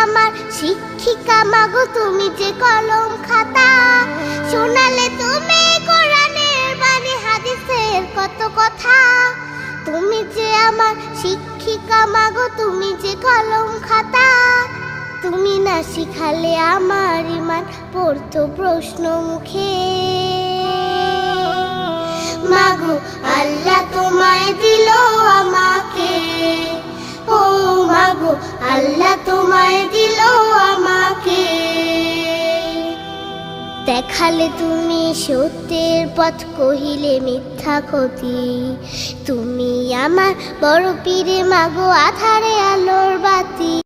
আমার শিক্ষিকা মাগো, তুমি যে কলম খাতা, শোনালে তুমি কোরআনের বাণী, হাদিসের কত কথা। তুমি যে আমার শিক্ষিকা মাগো, তুমি যে কলম খাতা, তুমি না শিখালে আমার ইমান পড়তো প্রশ্ন মুখে। মাগো আল্লাহ তোমায় দিল আমাকে, ও মাগো আল্লাহ তোমায় দিল আমাকে। দেখালে তুমি সত্যের পথ, কহিলে মিথ্যা ক্ষতি। তুমি আমার বড় পীরে মাগো, আধারে আলোর বাতি।